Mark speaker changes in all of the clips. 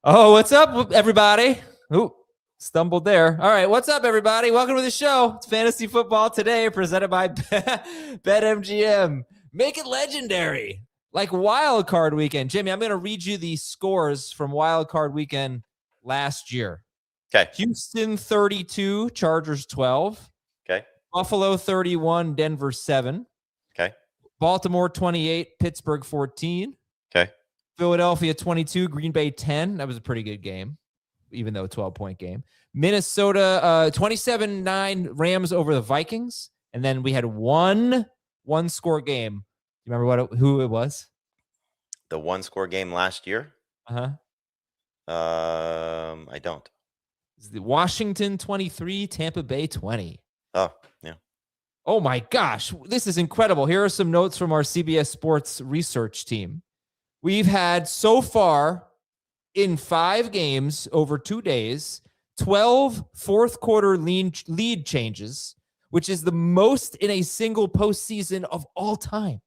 Speaker 1: Oh, what's up, everybody? Ooh, stumbled there. All right, what's up, everybody? Welcome to the show. It's Fantasy Football Today, presented by BetMGM. Make it legendary, like Wild Card Weekend. Jimmy, I'm going to read you the scores from Wild Card Weekend last year.
Speaker 2: Okay.
Speaker 1: Houston 32, Chargers 12.
Speaker 2: Okay.
Speaker 1: Buffalo 31, Denver 7.
Speaker 2: Okay.
Speaker 1: Baltimore 28, Pittsburgh 14.
Speaker 2: Okay.
Speaker 1: Philadelphia 22, Green Bay 10. That was a pretty good game, even though a 12-point game. Minnesota 27-9, Rams over the Vikings. And then we had one-score game. You remember who it was?
Speaker 2: The one-score game last year?
Speaker 1: Uh-huh.
Speaker 2: I don't.
Speaker 1: It's the Washington 23, Tampa Bay 20.
Speaker 2: Oh, yeah.
Speaker 1: Oh, my gosh. This is incredible. Here are some notes from our CBS Sports research team. We've had so far in 5 games over 2 days, 12 fourth quarter lead changes, which is the most in a single postseason of all time.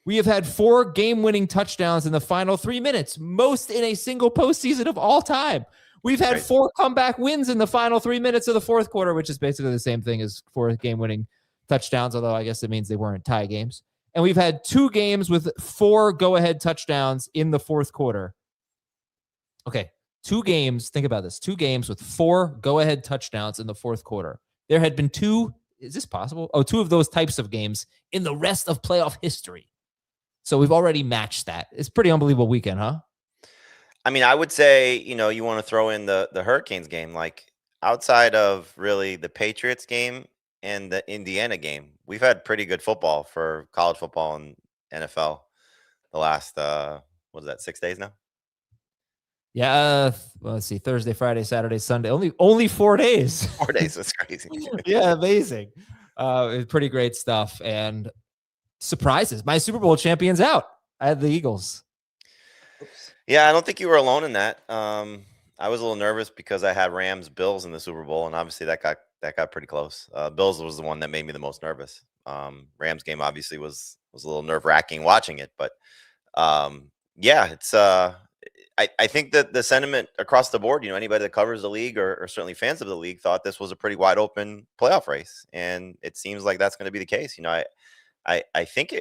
Speaker 1: We have had 4 game-winning touchdowns in the final 3 minutes, most in a single postseason of all time. We've had 4 comeback wins in the final 3 minutes of the fourth quarter, which is basically the same thing as 4 game-winning touchdowns, although I guess it means they weren't tie games. And we've had 2 games with 4 go-ahead touchdowns in the fourth quarter. Okay, 2 games. Think about this. 2 games with 4 go-ahead touchdowns in the fourth quarter. There had been 2. Is this possible? 2 of those types of games in the rest of playoff history. So we've already matched that. It's a pretty unbelievable weekend, huh?
Speaker 2: I mean, I would say, you want to throw in the Hurricanes game. Like, outside of really the Patriots game and the Indiana game, we've had pretty good football for college football and NFL the last, 6 days now?
Speaker 1: Yeah. Well, let's see. Thursday, Friday, Saturday, Sunday. Only 4 days.
Speaker 2: 4 days. That's crazy.
Speaker 1: Yeah, amazing. It's pretty great stuff. And surprises. My Super Bowl champion's out. I had the Eagles.
Speaker 2: Oops. Yeah, I don't think you were alone in that. I was a little nervous because I had Rams Bills in the Super Bowl, and obviously that got pretty close. Bills was the one that made me the most nervous. Rams game obviously was a little nerve-wracking watching it, but yeah, it's I think that the sentiment across the board, anybody that covers the league or certainly fans of the league thought this was a pretty wide open playoff race, and it seems like that's going to be the case. I think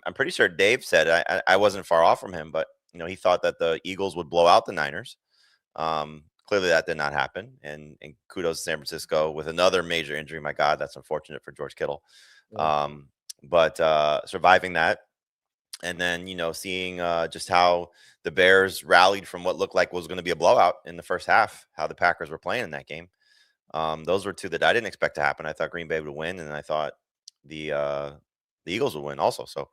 Speaker 2: I'm pretty sure Dave said I wasn't far off from him, but he thought that the Eagles would blow out the Niners. Clearly that did not happen. And kudos to San Francisco with another major injury. My God, that's unfortunate for George Kittle. Yeah. But surviving that, and then, seeing just how the Bears rallied from what looked like was going to be a blowout in the first half, how the Packers were playing in that game. Those were 2 that I didn't expect to happen. I thought Green Bay would win, and I thought the Eagles would win also. So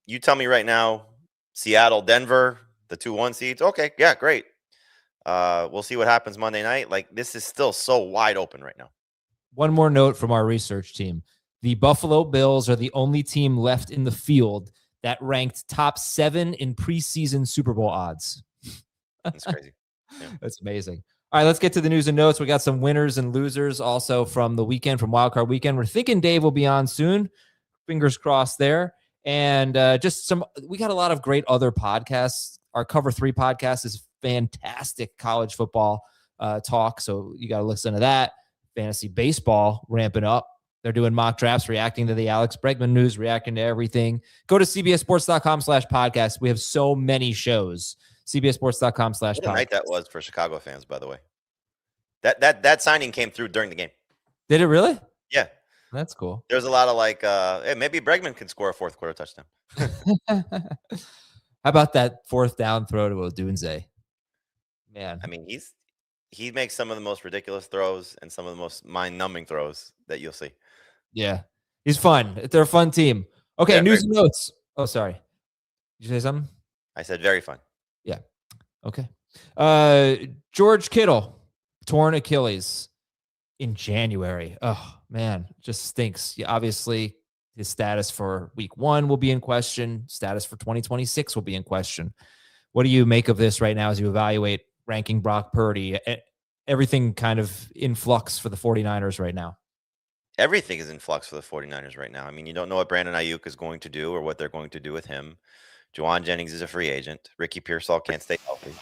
Speaker 2: you tell me right now, Seattle, Denver, the 2-1 seeds. Okay, yeah, great. We'll see what happens Monday night. Like, this is still so wide open right now.
Speaker 1: One more note from our research team. The Buffalo Bills are the only team left in the field that ranked top 7 in preseason Super Bowl odds.
Speaker 2: That's crazy. Yeah.
Speaker 1: That's amazing. All right, let's get to the news and notes. We got some winners and losers also from the weekend, from Wild Card Weekend. We're thinking Dave will be on soon. Fingers crossed there. And we got a lot of great other podcasts. Our Cover 3 podcast is fantastic college football talk, so you got to listen to that. Fantasy baseball ramping up. They're doing mock drafts, reacting to the Alex Bregman news, reacting to everything. Go to cbssports.com/podcast. We have so many shows. cbssports.com/podcast.
Speaker 2: What a night that was for Chicago fans, by the way. That signing came through during the game.
Speaker 1: Did it really?
Speaker 2: Yeah.
Speaker 1: That's cool.
Speaker 2: There's a lot of hey, maybe Bregman can score a fourth quarter touchdown.
Speaker 1: How about that 4th down throw to Odunze? Man.
Speaker 2: I mean, he makes some of the most ridiculous throws and some of the most mind-numbing throws that you'll see.
Speaker 1: Yeah. He's fun. They're a fun team. Okay,
Speaker 2: yeah,
Speaker 1: news and notes. Oh, sorry. Did you say something?
Speaker 2: I said very fun.
Speaker 1: Yeah. Okay. George Kittle, torn Achilles in January. Oh, man, just stinks. Yeah, obviously, his status for week 1 will be in question. Status for 2026 will be in question. What do you make of this right now as you evaluate ranking Brock Purdy? Everything kind of in flux for the 49ers right now.
Speaker 2: Everything is in flux for the 49ers right now. I mean, you don't know what Brandon Ayuk is going to do or what they're going to do with him. Juwan Jennings is a free agent. Ricky Pearsall can't stay healthy.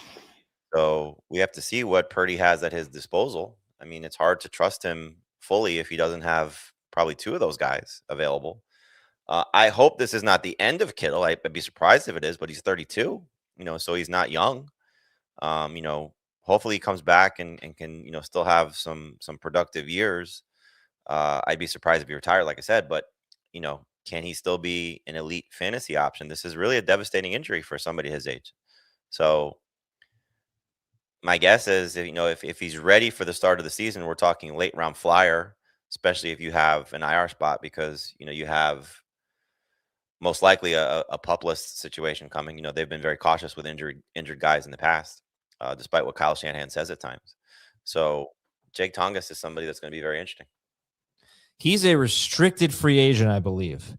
Speaker 2: So we have to see what Purdy has at his disposal. I mean, it's hard to trust him fully if he doesn't have probably two of those guys available. I hope this is not the end of Kittle. I'd be surprised if it is, but he's 32, so he's not young. Hopefully he comes back and can, still have some productive years. I'd be surprised if he retired, like I said, but can he still be an elite fantasy option? This is really a devastating injury for somebody his age. So my guess is, if he's ready for the start of the season, we're talking late round flyer, especially if you have an IR spot, because you have most likely a pup list situation coming. They've been very cautious with injured guys in the past, despite what Kyle Shanahan says at times. So Jake Tongas is somebody that's going to be very interesting.
Speaker 1: He's a restricted free agent, I believe.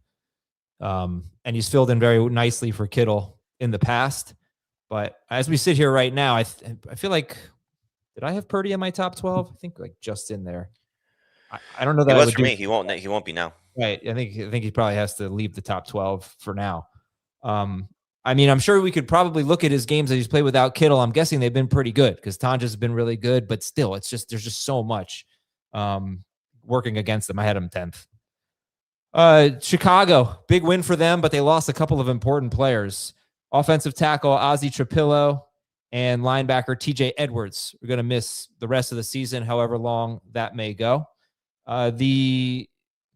Speaker 1: And he's filled in very nicely for Kittle in the past. But as we sit here right now, I feel like, did I have Purdy in my top 12? I think like just in there. I don't know that
Speaker 2: it was for me. He won't be now.
Speaker 1: Right. I think he probably has to leave the top 12 for now. I mean, I'm sure we could probably look at his games that he's played without Kittle. I'm guessing they've been pretty good because Tonja's been really good, but still, there's just so much working against them. I had him 10th. Chicago, big win for them, but they lost a couple of important players. Offensive tackle Ozzie Trapillo and linebacker TJ Edwards are going to miss the rest of the season, however long that may go. The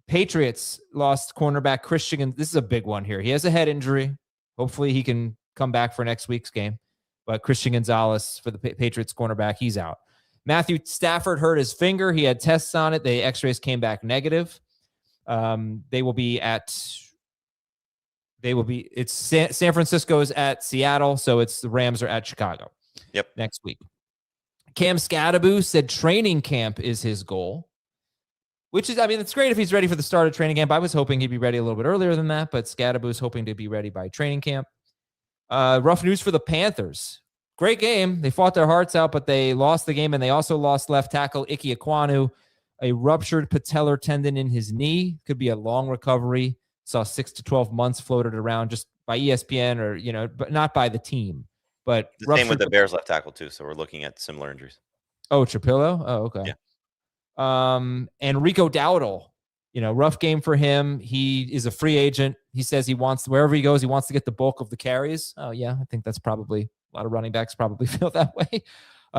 Speaker 1: Patriots lost cornerback Christian. This is a big one here. He has a head injury. Hopefully he can come back for next week's game. But Christian Gonzalez for the Patriots cornerback, he's out. Matthew Stafford hurt his finger. He had tests on it. The x-rays came back negative. It's San Francisco's at Seattle, so it's the Rams are at Chicago.
Speaker 2: Yep.
Speaker 1: Next week. Cam Scadaboo said training camp is his goal. Which is, I mean, it's great if he's ready for the start of training camp. I was hoping he'd be ready a little bit earlier than that, but Scadaboo's hoping to be ready by training camp. Rough news for the Panthers. Great game. They fought their hearts out, but they lost the game, and they also lost left tackle Ike Ekwonu, a ruptured patellar tendon in his knee. Could be a long recovery. Saw 6 to 12 months floated around just by ESPN or, but not by the team. But
Speaker 2: the same with the Bears left tackle too, so we're looking at similar injuries.
Speaker 1: Oh, Trapillo? Oh, okay.
Speaker 2: Yeah.
Speaker 1: And Rico Dowdle, rough game for him. He is a free agent. He says he wants, wherever he goes, he wants to get the bulk of the carries. Oh yeah. I think that's probably a lot of running backs probably feel that way.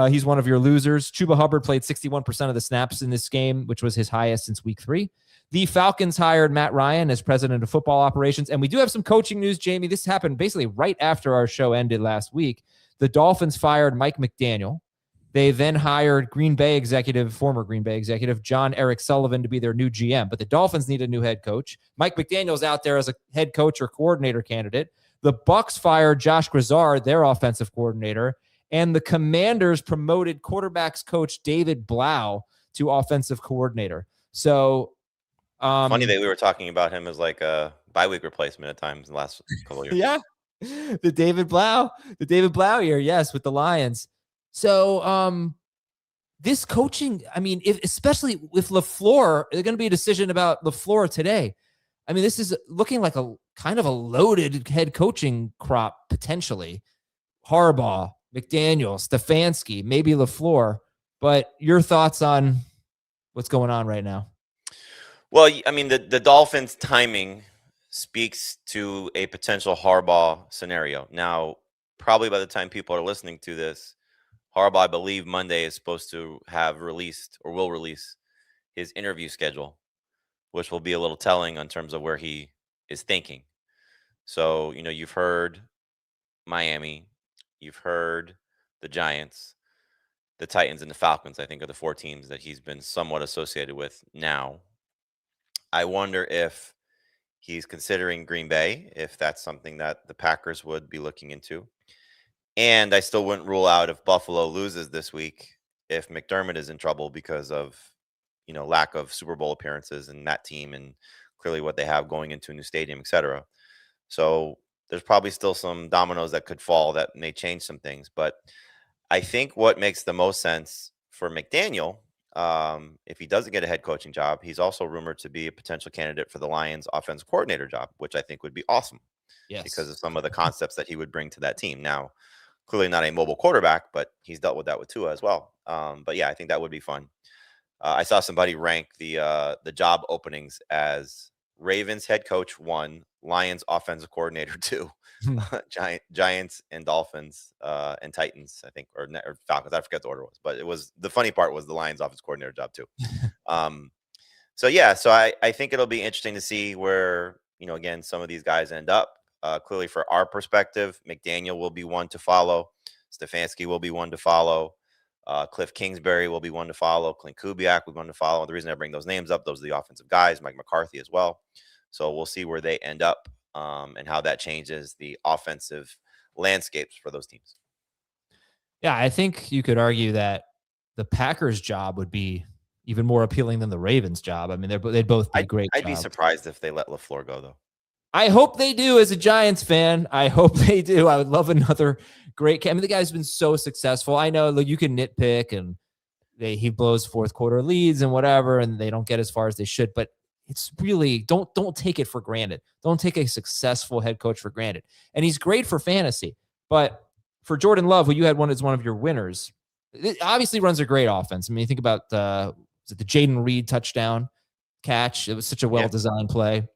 Speaker 1: He's one of your losers. Chuba Hubbard played 61% of the snaps in this game, which was his highest since week 3. The Falcons hired Matt Ryan as president of football operations. And we do have some coaching news, Jamie. This happened basically right after our show ended last week. The Dolphins fired Mike McDaniel. They then hired former Green Bay executive, John Eric Sullivan, to be their new GM. But the Dolphins need a new head coach. Mike McDaniel's out there as a head coach or coordinator candidate. The Bucs fired Josh Grizzard, their offensive coordinator. And the Commanders promoted quarterbacks coach David Blau to offensive coordinator. So
Speaker 2: funny that we were talking about him as like a bye-week replacement at times in the last couple of years.
Speaker 1: Yeah. The David Blau year, yes, with the Lions. So this coaching, I mean, especially with LaFleur, there's going to be a decision about LaFleur today. I mean, this is looking like a kind of a loaded head coaching crop potentially. Harbaugh, McDaniel, Stefanski, maybe LaFleur. But your thoughts on what's going on right now?
Speaker 2: Well, I mean, the Dolphins' timing speaks to a potential Harbaugh scenario. Now, probably by the time people are listening to this, Harbaugh, I believe Monday, is supposed to have released or will release his interview schedule, which will be a little telling in terms of where he is thinking. So, you've heard Miami, you've heard the Giants, the Titans, and the Falcons, I think, are the 4 teams that he's been somewhat associated with now. I wonder if he's considering Green Bay, if that's something that the Packers would be looking into. And I still wouldn't rule out if Buffalo loses this week, if McDermott is in trouble because of, lack of Super Bowl appearances in that team and clearly what they have going into a new stadium, etc. So there's probably still some dominoes that could fall that may change some things. But I think what makes the most sense for McDaniel, if he doesn't get a head coaching job, he's also rumored to be a potential candidate for the Lions offensive coordinator job, which I think would be awesome. because of some of the concepts that he would bring to that team. Now, clearly not a mobile quarterback, but he's dealt with that with Tua as well. But yeah, I think that would be fun. I saw somebody rank the job openings as Ravens head coach 1, Lions offensive coordinator 2, Giants and Dolphins and Titans, I think, or Falcons. I forget the order was, but it was the funny part was the Lions offensive coordinator job too. So I think it'll be interesting to see where, again, some of these guys end up. Clearly, for our perspective, McDaniel will be one to follow. Stefanski will be one to follow. Cliff Kingsbury will be one to follow. Clint Kubiak will be one to follow. The reason I bring those names up, those are the offensive guys. Mike McCarthy as well. So we'll see where they end up and how that changes the offensive landscapes for those teams.
Speaker 1: Yeah, I think you could argue that the Packers' job would be even more appealing than the Ravens' job. I mean, they'd both be great.
Speaker 2: I'd be surprised if they let LaFleur go, though.
Speaker 1: I hope they do. As a Giants fan, I hope they do. I would love another great. I mean, the guy's been so successful. I know you can nitpick and he blows fourth quarter leads and whatever, and they don't get as far as they should. But it's really don't take it for granted. Don't take a successful head coach for granted. And he's great for fantasy, but for Jordan Love, who you had as one of your winners, it obviously runs a great offense. I mean, you think about the Jaden Reed touchdown catch. It was such a well-designed play.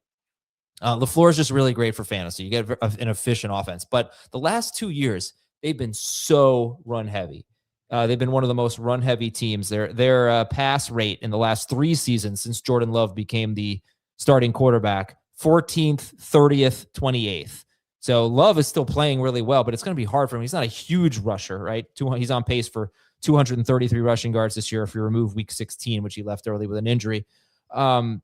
Speaker 1: LaFleur is just really great for fantasy. You get an efficient offense. But the last 2 years, they've been so run-heavy. They've been one of the most run-heavy teams. Their pass rate in the last 3 seasons since Jordan Love became the starting quarterback, 14th, 30th, 28th. So Love is still playing really well, but it's going to be hard for him. He's not a huge rusher, right? He's on pace for 233 rushing yards this year if you remove week 16, which he left early with an injury. And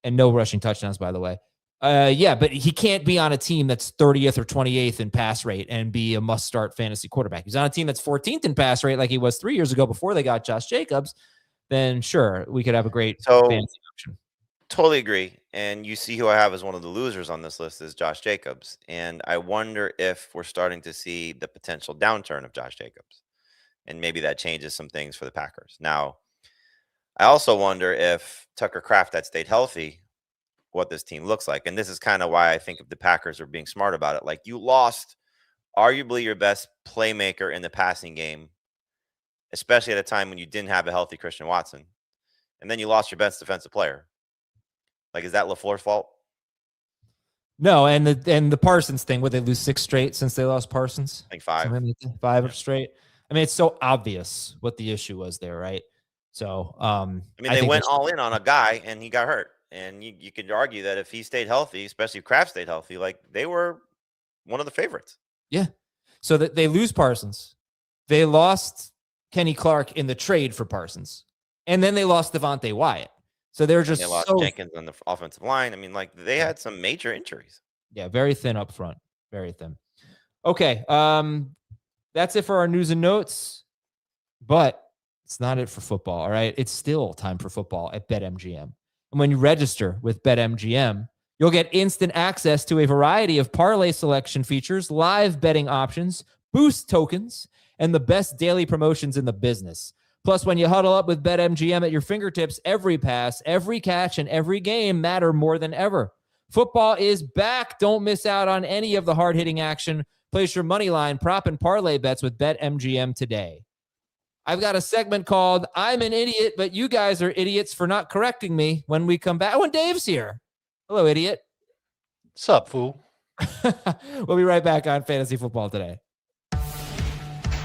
Speaker 1: no rushing touchdowns, by the way. But he can't be on a team that's 30th or 28th in pass rate and be a must-start fantasy quarterback. He's on a team that's 14th in pass rate like he was 3 years ago before they got Josh Jacobs. Then sure, we could have a great fantasy option.
Speaker 2: Totally agree. And you see who I have as one of the losers on this list is Josh Jacobs. And I wonder if we're starting to see the potential downturn of Josh Jacobs. And maybe that changes some things for the Packers. Now, I also wonder if Tucker Kraft had stayed healthy, what this team looks like. And this is kind of why I think if the Packers are being smart about it. Like, you lost arguably your best playmaker in the passing game, especially at a time when you didn't have a healthy Christian Watson. And then you lost your best defensive player. Like, is that LaFleur's fault?
Speaker 1: No, and the Parsons thing, would they lose 6 straight since they lost Parsons?
Speaker 2: I think 5.
Speaker 1: 5 straight. I mean, it's so obvious what the issue was there, right? So,
Speaker 2: they went all in on a guy and he got hurt. And you could argue that if he stayed healthy, especially if Kraft stayed healthy, like, they were one of the favorites.
Speaker 1: Yeah. So that they lose Parsons. They lost Kenny Clark in the trade for Parsons. And then they lost Devontae Wyatt. So they're just
Speaker 2: lost Jenkins on the offensive line. I mean, like, they had some major injuries.
Speaker 1: Yeah, very thin up front. Very thin. Okay. That's it for our news and notes. But it's not it for football, all right? It's still time for football at BetMGM. And when you register with BetMGM, you'll get instant access to a variety of parlay selection features, live betting options, boost tokens, and the best daily promotions in the business. Plus, when you huddle up with BetMGM at your fingertips, every pass, every catch, and every game matter more than ever. Football is back. Don't miss out on any of the hard-hitting action. Place your money line, prop, and parlay bets with BetMGM today. I've got a segment called I'm an Idiot, but you guys are idiots for not correcting me when we come back. Oh, and Dave's here. Hello, idiot.
Speaker 3: What's up, fool?
Speaker 1: We'll be right back on Fantasy Football Today.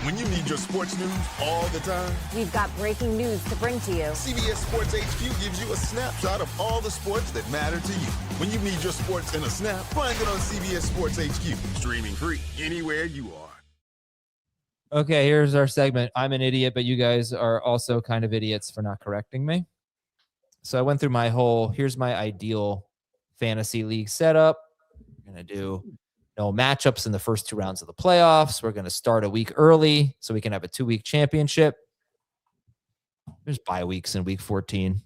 Speaker 4: When you need your sports news all the time,
Speaker 5: we've got breaking news to bring to you.
Speaker 4: CBS Sports HQ gives you a snapshot of all the sports that matter to you. When you need your sports in a snap, find it on CBS Sports HQ. Streaming free anywhere you are.
Speaker 1: Okay, here's our segment. I'm an idiot, but you guys are also kind of idiots for not correcting me. So I went through here's my ideal fantasy league setup. We're going to do no matchups in the first 2 rounds of the playoffs. We're going to start a week early so we can have a 2-week championship. There's bye weeks in week 14.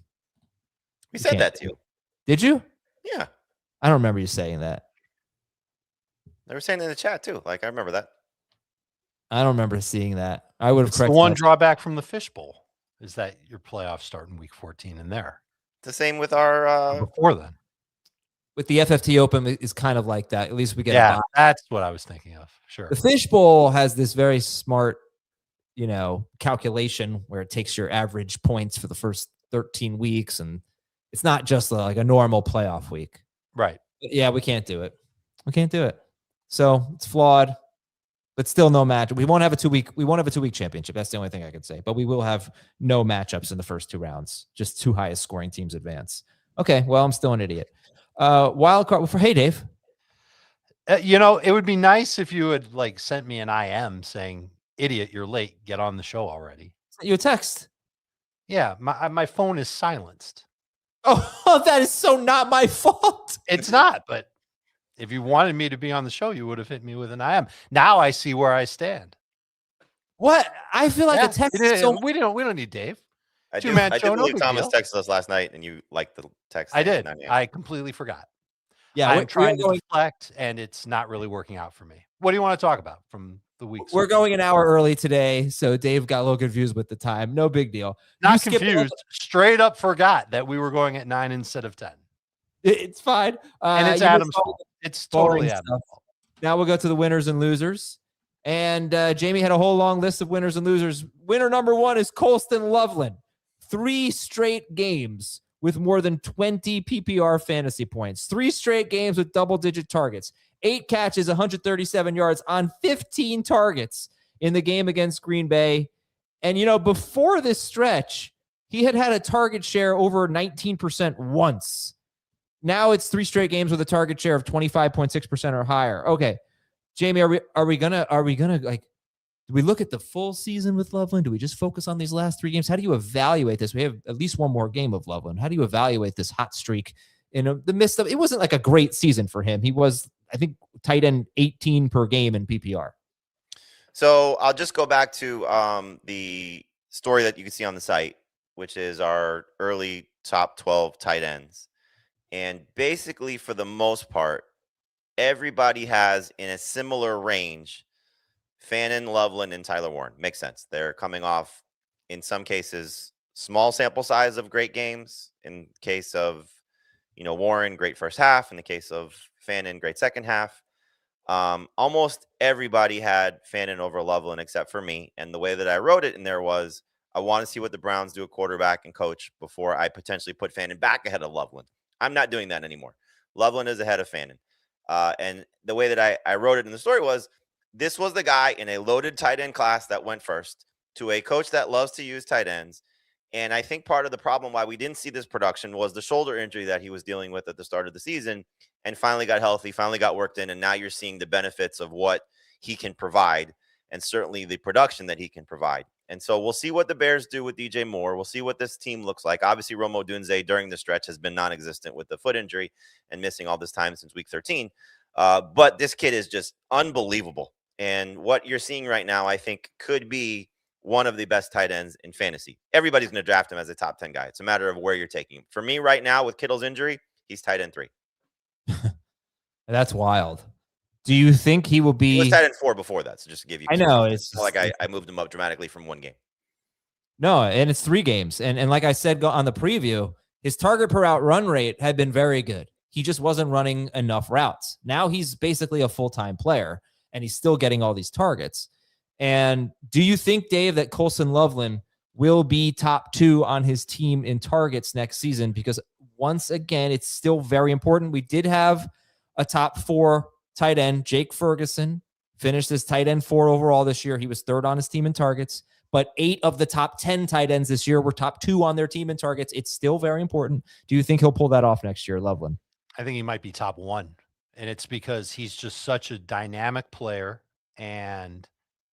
Speaker 2: We said that to you.
Speaker 1: Did you?
Speaker 2: Yeah.
Speaker 1: I don't remember you saying that.
Speaker 2: They were saying it in the chat too. Like, I remember that.
Speaker 1: I don't remember seeing that. I would have corrected
Speaker 3: the one
Speaker 1: that.
Speaker 3: drawback from the fishbowl is that your playoffs start in week 14 in there.
Speaker 2: The same with our
Speaker 3: before then.
Speaker 1: with the FFT Open is kind of like that. At least we get a buy.
Speaker 3: That's what I was thinking of. Sure.
Speaker 1: The Fishbowl has this very smart, calculation where it takes your average points for the first 13 weeks, and it's not just like a normal playoff week.
Speaker 3: Right.
Speaker 1: But yeah, we can't do it. We can't do it. So it's flawed, but still no match. We won't have a 2-week championship. That's the only thing I could say. But we will have no matchups in the first 2 rounds. Just 2 highest scoring teams advance. Okay, well, I'm still an idiot. Wild card for hey Dave.
Speaker 3: It would be nice if you had sent me an IM saying, "Idiot, you're late. Get on the show already."
Speaker 1: Sent you a text.
Speaker 3: Yeah, my phone is silenced.
Speaker 1: Oh, that is so not my fault.
Speaker 3: It's not, but if you wanted me to be on the show, you would have hit me with an IM. Now I see where I stand.
Speaker 1: What? I feel like a text.
Speaker 3: We don't need Dave.
Speaker 2: I do
Speaker 3: Two-man show, no
Speaker 2: believe
Speaker 3: big
Speaker 2: Thomas
Speaker 3: deal.
Speaker 2: texted us last night, and you liked the text.
Speaker 3: I did.
Speaker 2: 9 a.m.
Speaker 3: I completely forgot.
Speaker 1: Yeah,
Speaker 3: I'm trying to deflect, and it's not really working out for me. What do you want to talk about from the week?
Speaker 1: We're going an hour early today, so Dave got a little confused with the time. No big deal.
Speaker 3: Not confused. Straight up forgot that we were going at 9 instead of 10.
Speaker 1: It's fine.
Speaker 3: And it's Adam's fault. It's totally Adam's fault.
Speaker 1: Now we'll go to the winners and losers. And Jamie had a whole long list of winners and losers. Winner number 1 is Colston Loveland. 3 straight games with more than 20 PPR fantasy points. 3 straight games with double-digit targets. 8 catches, 137 yards on 15 targets in the game against Green Bay. And, before this stretch, he had a target share over 19% once. Now it's 3 straight games with a target share of 25.6% or higher. Okay. Jamie, are we gonna do we look at the full season with Loveland? Do we just focus on these last 3 games? How do you evaluate this? We have at least one more game of Loveland. How do you evaluate this hot streak in the midst of it? Wasn't like a great season for him. He was, I think, tight end 18 per game in PPR.
Speaker 2: So I'll just go back to the story that you can see on the site, which is our early top 12 tight ends. And basically, for the most part, everybody has in a similar range Fannin, Loveland, and Tyler Warren. Makes sense. They're coming off, in some cases, small sample size of great games. In case of, Warren, great first half. In the case of Fannin, great second half. Almost everybody had Fannin over Loveland except for me. And the way that I wrote it in there was, I want to see what the Browns do at quarterback and coach before I potentially put Fannin back ahead of Loveland. I'm not doing that anymore. Loveland is ahead of Fannin. And the way that I wrote it in the story was, this was the guy in a loaded tight end class that went first to a coach that loves to use tight ends. And I think part of the problem why we didn't see this production was the shoulder injury that he was dealing with at the start of the season, and finally got healthy, finally got worked in. And now you're seeing the benefits of what he can provide, and certainly the production that he can provide. And so we'll see what the Bears do with DJ Moore. We'll see what this team looks like. Obviously, Romeo Odunze during the stretch has been non-existent with the foot injury and missing all this time since week 13. But this kid is just unbelievable. And what you're seeing right now, I think, could be one of the best tight ends in fantasy. Everybody's going to draft him as a top 10 guy. It's a matter of where you're taking him. For me right now, with Kittle's injury, he's tight end 3.
Speaker 1: That's wild. Do you think he will be?
Speaker 2: He was tight end 4 before that. So just to give you,
Speaker 1: I know it's
Speaker 2: not like I moved him up dramatically from 1 game.
Speaker 1: No, and it's 3 games. And like I said on the preview, his target per route run rate had been very good. He just wasn't running enough routes. Now he's basically a full-time player, and he's still getting all these targets. And do you think, Dave, that Colston Loveland will be top 2 on his team in targets next season? Because once again, it's still very important. We did have a top 4 tight end, Jake Ferguson, finished as tight end 4 overall this year. He was 3rd on his team in targets, but 8 of the top 10 tight ends this year were top 2 on their team in targets. It's still very important. Do you think he'll pull that off next year, Loveland?
Speaker 3: I think he might be top 1. And it's because he's just such a dynamic player, and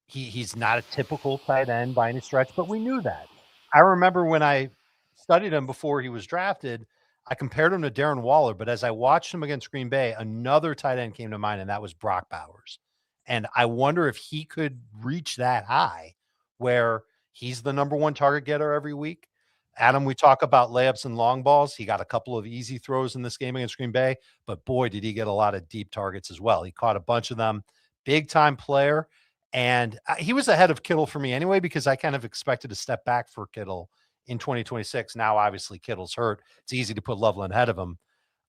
Speaker 3: he's not a typical tight end by any stretch, but we knew that. I remember when I studied him before he was drafted, I compared him to Darren Waller, but as I watched him against Green Bay, another tight end came to mind, and that was Brock Bowers. And I wonder if he could reach that high where he's the number 1 target getter every week. Adam, we talk about layups and long balls. He got a couple of easy throws in this game against Green Bay, but boy, did he get a lot of deep targets as well. He caught a bunch of them. Big time player. And he was ahead of Kittle for me anyway, because I kind of expected a step back for Kittle in 2026. Now, obviously, Kittle's hurt. It's easy to put Loveland ahead of him.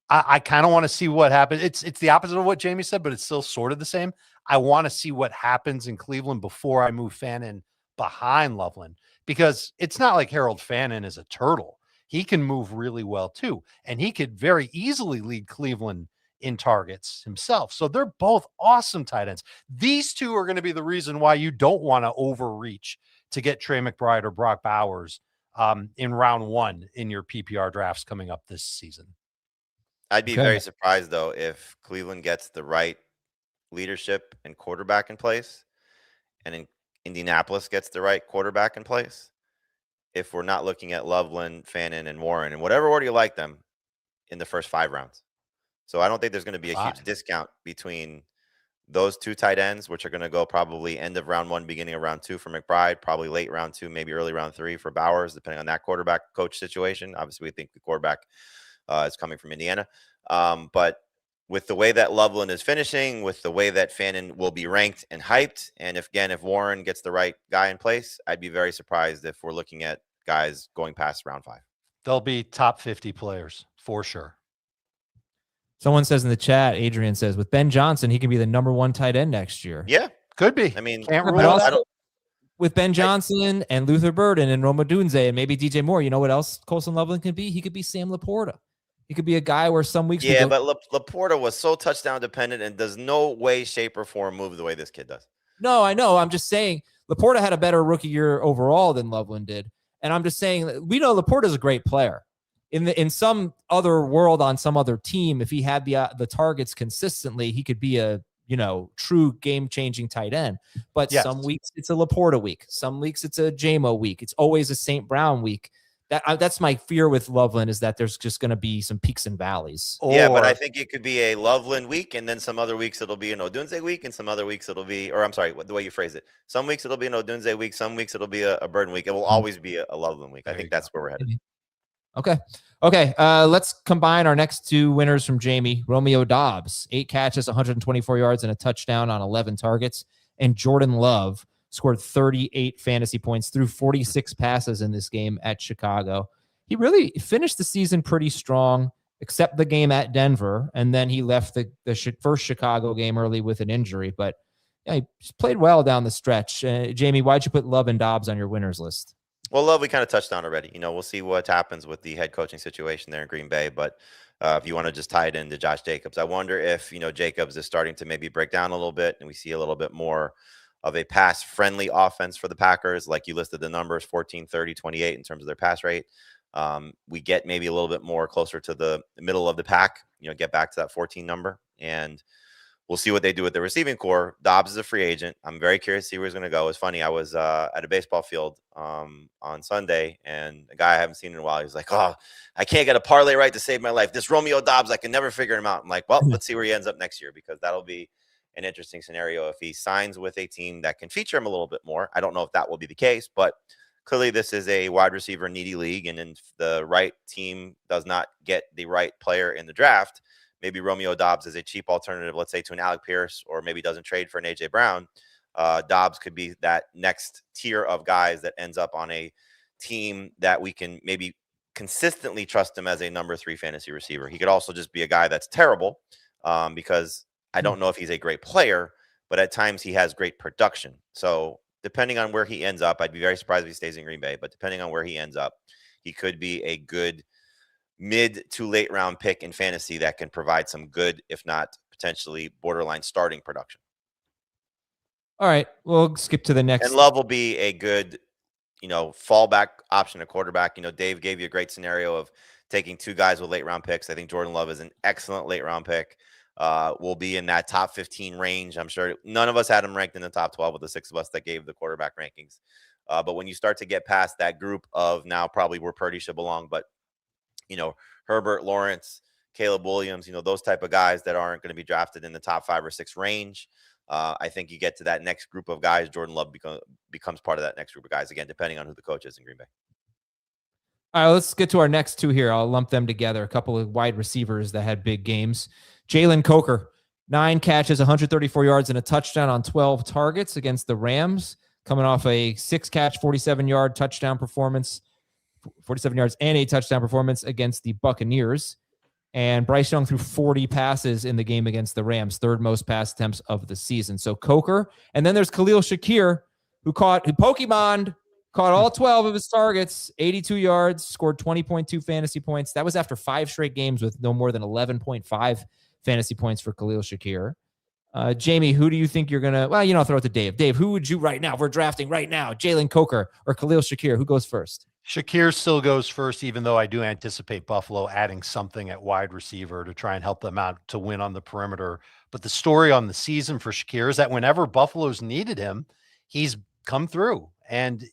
Speaker 3: I kind of want to see what happens. It's the opposite of what Jamie said, but it's still sort of the same. I want to see what happens in Cleveland before I move Fannin behind Loveland, because it's not like Harold Fannin is a turtle. He can move really well too, and he could very easily lead Cleveland in targets himself. So they're both awesome tight ends. These two are going to be the reason why you don't want to overreach to get Trey McBride or Brock Bowers in round 1 in your PPR drafts coming up this season.
Speaker 2: I'd be very surprised, though, if Cleveland gets the right leadership and quarterback in place, and in Indianapolis gets the right quarterback in place, if we're not looking at Loveland, Fannin, and Warren, in whatever order you like them, in the first 5 rounds. So I don't think there's going to be a huge discount between those 2 tight ends, which are going to go probably end of round 1, beginning of round 2 for McBride, probably late round 2, maybe early round 3 for Bowers, depending on that quarterback coach situation. Obviously, we think the quarterback is coming from Indiana. But with the way that Loveland is finishing, with the way that Fannin will be ranked and hyped, and if Warren gets the right guy in place, I'd be very surprised if we're looking at guys going past round 5.
Speaker 3: They'll be top 50 players for sure.
Speaker 1: Someone says in the chat, Adrian says, with Ben Johnson, he can be the number 1 tight end next year.
Speaker 2: Yeah,
Speaker 3: could be.
Speaker 2: I mean,
Speaker 3: can't rule it out.
Speaker 1: With Ben Johnson and Luther Burden and Romeo Odunze and maybe DJ Moore, you know what else Colston Loveland can be? He could be Sam Laporta. He could be a guy where some weeks.
Speaker 2: Yeah, but Laporta was so touchdown dependent and does no way, shape, or form move the way this kid does.
Speaker 1: No, I know. I'm just saying Laporta had a better rookie year overall than Loveland did. And I'm just saying, we know Laporta's a great player. In some other world on some other team, if he had the targets consistently, he could be a true game-changing tight end. But some weeks it's a Laporta week. Some weeks it's a JMO week. It's always a St. Brown week. That's my fear with Loveland, is that there's just going to be some peaks and valleys.
Speaker 2: Yeah, but I think it could be a Loveland week, and then some other weeks it'll be an Odunze week, and some other weeks it'll be, or I'm sorry, the way you phrase it. Some weeks it'll be an Odunze week, some weeks it'll be a Burden week. It will always be a Loveland week. I think that's where we're headed.
Speaker 1: Okay. Let's combine our next 2 winners from Jamie. Romeo Doubs, 8 catches, 124 yards, and a touchdown on 11 targets. And Jordan Love scored 38 fantasy points through 46 passes in this game at Chicago. He really finished the season pretty strong, except the game at Denver. And then he left the first Chicago game early with an injury. But yeah, he played well down the stretch. Jamie, why'd you put Love and Doubs on your winners list?
Speaker 2: Well, Love, we kind of touched on already. We'll see what happens with the head coaching situation there in Green Bay. But if you want to just tie it into Josh Jacobs, I wonder if, Jacobs is starting to maybe break down a little bit and we see a little bit more of a pass-friendly offense for the Packers. Like you listed the numbers, 14, 30, 28 in terms of their pass rate. We get maybe a little bit more closer to the middle of the pack, get back to that 14 number. And we'll see what they do with the receiving core. Doubs is a free agent. I'm very curious to see where he's going to go. It's funny. I was at a baseball field on Sunday, and a guy I haven't seen in a while, he's like, oh, I can't get a parlay right to save my life. This Romeo Doubs, I can never figure him out. I'm like, well, let's see where he ends up next year, because that'll be an interesting scenario if he signs with a team that can feature him a little bit more. I don't know if that will be the case, but clearly this is a wide receiver needy league, and if the right team does not get the right player in the draft, maybe Romeo Doubs is a cheap alternative, let's say, to an Alec Pierce, or maybe doesn't trade for an A.J. Brown. Doubs could be that next tier of guys that ends up on a team that we can maybe consistently trust him as a number 3 fantasy receiver. He could also just be a guy that's terrible because I don't know if he's a great player, but at times he has great production. So depending on where he ends up, I'd be very surprised if he stays in Green Bay, but depending on where he ends up, he could be a good mid to late round pick in fantasy that can provide some good, if not potentially borderline starting production.
Speaker 1: All right, we'll skip to the next.
Speaker 2: And Love will be a good, fallback option at quarterback. Dave gave you a great scenario of taking 2 guys with late round picks. I think Jordan Love is an excellent late round pick. Will be in that top 15 range. I'm sure none of us had him ranked in the top 12 with the 6 of us that gave the quarterback rankings. But when you start to get past that group of now probably where Purdy should belong, but Herbert, Lawrence, Caleb Williams, those type of guys that aren't going to be drafted in the top 5 or 6 range. I think you get to that next group of guys. Jordan Love becomes part of that next group of guys, again, depending on who the coach is in Green Bay.
Speaker 1: All right, let's get to our next 2 here. I'll lump them together. A couple of wide receivers that had big games. Jalen Coker, 9 catches, 134 yards, and a touchdown on 12 targets against the Rams, coming off a 6-catch, 47-yard touchdown performance, 47 yards and a touchdown performance against the Buccaneers. And Bryce Young threw 40 passes in the game against the Rams, third most pass attempts of the season. So Coker. And then there's Khalil Shakir, who Pokemon caught all 12 of his targets, 82 yards, scored 20.2 fantasy points. That was after 5 straight games with no more than 11.5 fantasy points for Khalil Shakir. Jamie, who do you think you're going to, I'll throw it to Dave. Dave, who would you right now, if we're drafting right now, Jalen Coker or Khalil Shakir? Who goes first?
Speaker 3: Shakir still goes first, even though I do anticipate Buffalo adding something at wide receiver to try and help them out to win on the perimeter. But the story on the season for Shakir is that whenever Buffalo's needed him, he's come through. And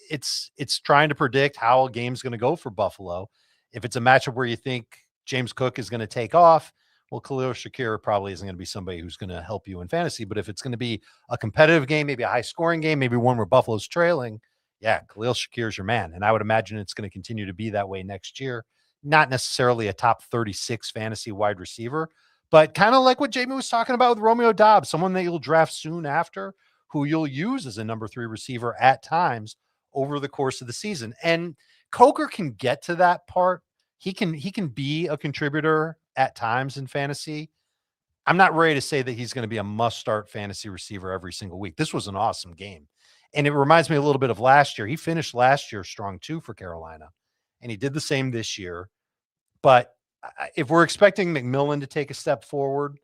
Speaker 3: it's trying to predict how a game's going to go for Buffalo. If it's a matchup where you think James Cook is going to take off, well, Khalil Shakir probably isn't going to be somebody who's going to help you in fantasy. But if it's going to be a competitive game, maybe a high-scoring game, maybe one where Buffalo's trailing, yeah, Khalil Shakir is your man. And I would imagine it's going to continue to be that way next year. Not necessarily a top 36 fantasy wide receiver, but kind of like what Jamie was talking about with Romeo Doubs, someone that you'll draft soon after, who you'll use as a number 3 receiver at times over the course of the season. And Coker can get to that part. He can be a contributor at times in fantasy. I'm not ready to say that he's going to be a must-start fantasy receiver every single week. This was an awesome game. And it reminds me a little bit of last year. He finished last year strong too for Carolina, and he did the same this year. But if we're expecting McMillan to take a step forward,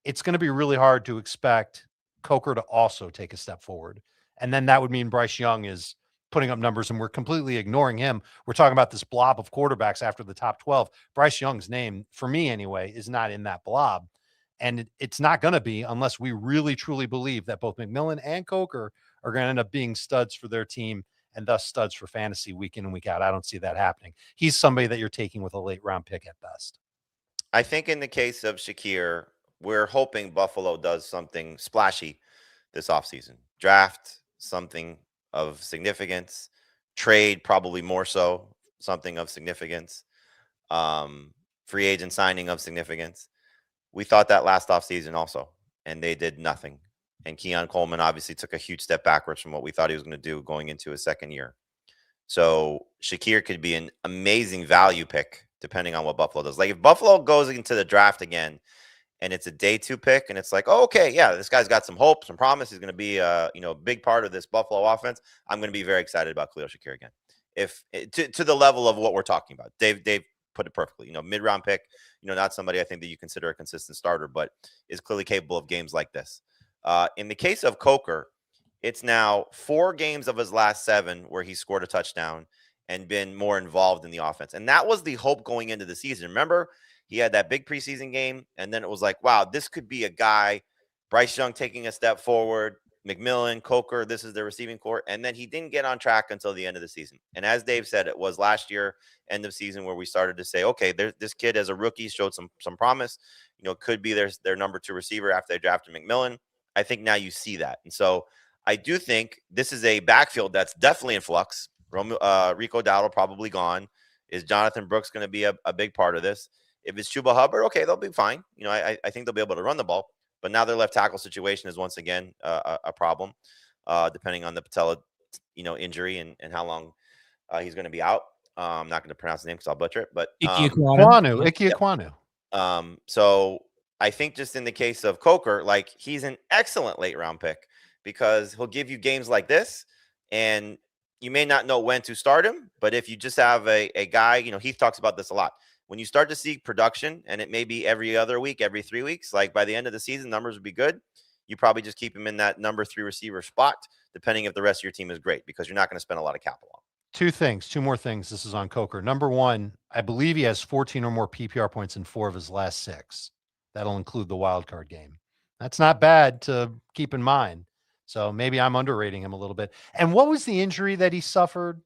Speaker 3: it's going to be really hard to expect Coker to also take a step forward. And then that would mean Bryce Young is putting up numbers and we're completely ignoring him. We're talking about this blob of quarterbacks after the top 12. Bryce Young's name, for me anyway, is not in that blob. And it's not going to be unless we really, truly believe that both McMillan and Coker are going to end up being studs for their team and thus studs for fantasy week in and week out. I don't see that happening. He's somebody that you're taking with a late round pick at best.
Speaker 2: I think in the case of Shakir, we're hoping Buffalo does something splashy this offseason. Draft something of significance, trade probably more so, something of significance, free agent signing of significance. We thought that last offseason also, and they did nothing. And Keon Coleman obviously took a huge step backwards from what we thought he was going to do going into his second year. So Shakir could be an amazing value pick depending on what Buffalo does. Like if Buffalo goes into the draft again and it's a day 2 pick and it's like, oh, okay, yeah, this guy's got some hope, some promise. He's going to be a big part of this Buffalo offense. I'm going to be very excited about Khalil Shakir again. If to the level of what we're talking about. Dave put it perfectly. Mid-round pick, not somebody I think that you consider a consistent starter, but is clearly capable of games like this. In the case of Coker, it's now 4 games of his last 7 where he scored a touchdown and been more involved in the offense. And that was the hope going into the season. Remember, he had that big preseason game, and then it was like, wow, this could be a guy, Bryce Young taking a step forward, McMillan, Coker, this is their receiving core. And then he didn't get on track until the end of the season. And as Dave said, it was last year, end of season, where we started to say, okay, this kid as a rookie showed some promise, could be their number 2 receiver after they drafted McMillan. I think now you see that. And so I do think this is a backfield that's definitely in flux. Rico Dowdle probably gone. Is Jonathan Brooks going to be a big part of this? If it's Chuba Hubbard, okay, they'll be fine. I think they'll be able to run the ball. But now their left tackle situation is once again a problem, depending on the patella, injury and how long he's going to be out. I'm not going to pronounce his name because I'll butcher it. But
Speaker 3: Ike Ekwonu.
Speaker 2: So I think just in the case of Coker, like he's an excellent late round pick because he'll give you games like this, and you may not know when to start him. But if you just have a guy, Heath talks about this a lot. When you start to see production, and it may be every other week, every 3 weeks, like by the end of the season, numbers would be good. You probably just keep him in that number 3 receiver spot, depending if the rest of your team is great, because you're not going to spend a lot of capital on.
Speaker 3: 2 more things. This is on Coker. Number 1, I believe he has 14 or more PPR points in 4 of his last 6. That'll include the wild card game. That's not bad to keep in mind. So maybe I'm underrating him a little bit. And what was the injury that he suffered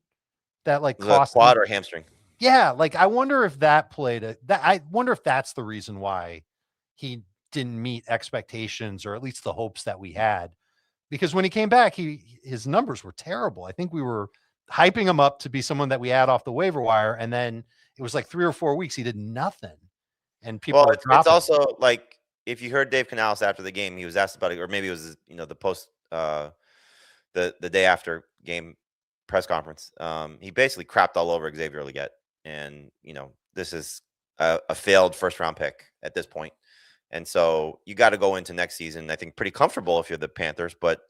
Speaker 3: that cost
Speaker 2: quad or hamstring?
Speaker 3: Yeah, I wonder if that played I wonder if that's the reason why he didn't meet expectations, or at least the hopes that we had. Because when he came back, his numbers were terrible. I think we were hyping him up to be someone that we had off the waiver wire, and then it was like 3 or 4 weeks he did nothing. And people
Speaker 2: it's also like, if you heard Dave Canales after the game, he was asked about it, or maybe it was the post the day after game press conference. He basically crapped all over Xavier Legette. And, this is a failed first round pick at this point. And so you got to go into next season, I think, pretty comfortable if you're the Panthers, but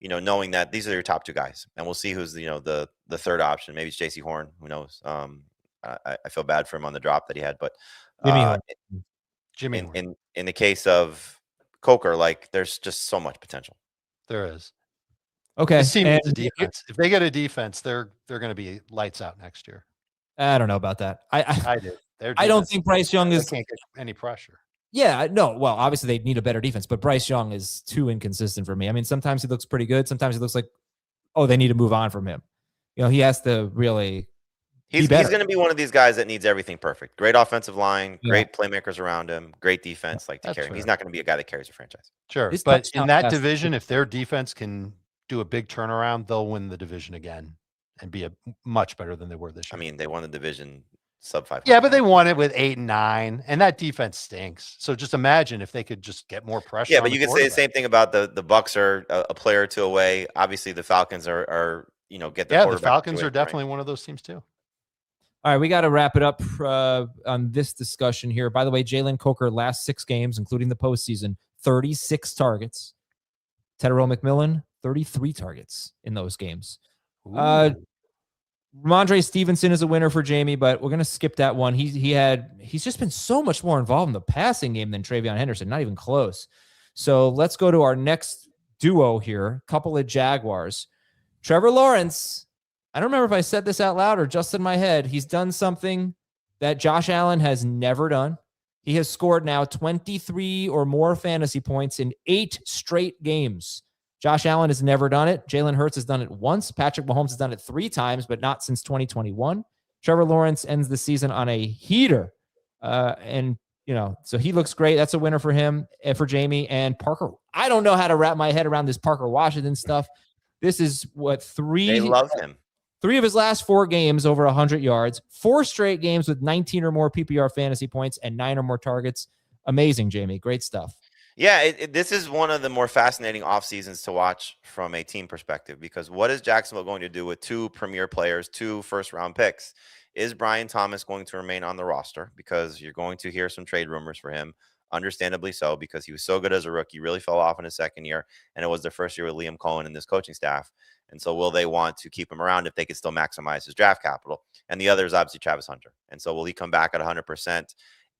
Speaker 2: knowing that these are your top two guys, and we'll see who's the third option. Maybe it's JC Horn. Who knows? I feel bad for him on the drop that he had, but
Speaker 3: Jimmy Horn.
Speaker 2: In the case of Coker, like there's just so much potential.
Speaker 3: There is.
Speaker 1: Okay.
Speaker 3: This team needs a defense. If they get a defense, they're going to be lights out next year.
Speaker 1: I don't know about that.
Speaker 3: I do.
Speaker 1: I don't think Bryce Young
Speaker 3: can't get any pressure.
Speaker 1: Yeah, no. Well, obviously they need a better defense, but Bryce Young is too inconsistent for me. I mean, sometimes he looks pretty good. Sometimes he looks like, oh, they need to move on from him. He has to really.
Speaker 2: He's going to be one of these guys that needs everything perfect. Great offensive line, great playmakers around him, great defense, to carry him. He's not going to be a guy that carries a franchise.
Speaker 3: Sure, but in that division, if their defense can do a big turnaround, they'll win the division again and be much better than they were this year.
Speaker 2: I mean, they won the division sub-500.
Speaker 3: Yeah, but they won it with 8 and 9, and that defense stinks. So just imagine if they could just get more pressure.
Speaker 2: Yeah, but you could say the same thing about the Bucks are a player or two away. Obviously, the Falcons are get the quarterback.
Speaker 3: The Falcons are definitely one of those teams too.
Speaker 1: All right, we got to wrap it up on this discussion here. By the way, Jalen Coker, last 6 games, including the postseason, 36 targets. Tedero McMillan, 33 targets in those games. Ramondre Stevenson is a winner for Jamie, but we're going to skip that one. He's just been so much more involved in the passing game than Travion Henderson, not even close. So let's go to our next duo here, couple of Jaguars. Trevor Lawrence, I don't remember if I said this out loud or just in my head. He's done something that Josh Allen has never done. He has scored now 23 or more fantasy points in 8 straight games. Josh Allen has never done it. Jalen Hurts has done it once. Patrick Mahomes has done it 3 times, but not since 2021. Trevor Lawrence ends the season on a heater. So he looks great. That's a winner for him and for Jamie and Parker. I don't know how to wrap my head around this Parker Washington stuff. This is what 3.
Speaker 2: They love him.
Speaker 1: 3 of his last 4 games over 100 yards, 4 straight games with 19 or more PPR fantasy points and 9 or more targets. Amazing, Jamie. Great stuff.
Speaker 2: Yeah, this is one of the more fascinating off seasons to watch from a team perspective, because what is Jacksonville going to do with 2 premier players, 2 first-round picks? Is Brian Thomas going to remain on the roster? Because you're going to hear some trade rumors for him, understandably so, because he was so good as a rookie, really fell off in his second year, and it was their first year with Liam Cohen and this coaching staff. And so will they want to keep him around if they can still maximize his draft capital? And the other is obviously Travis Hunter. And so will he come back at 100%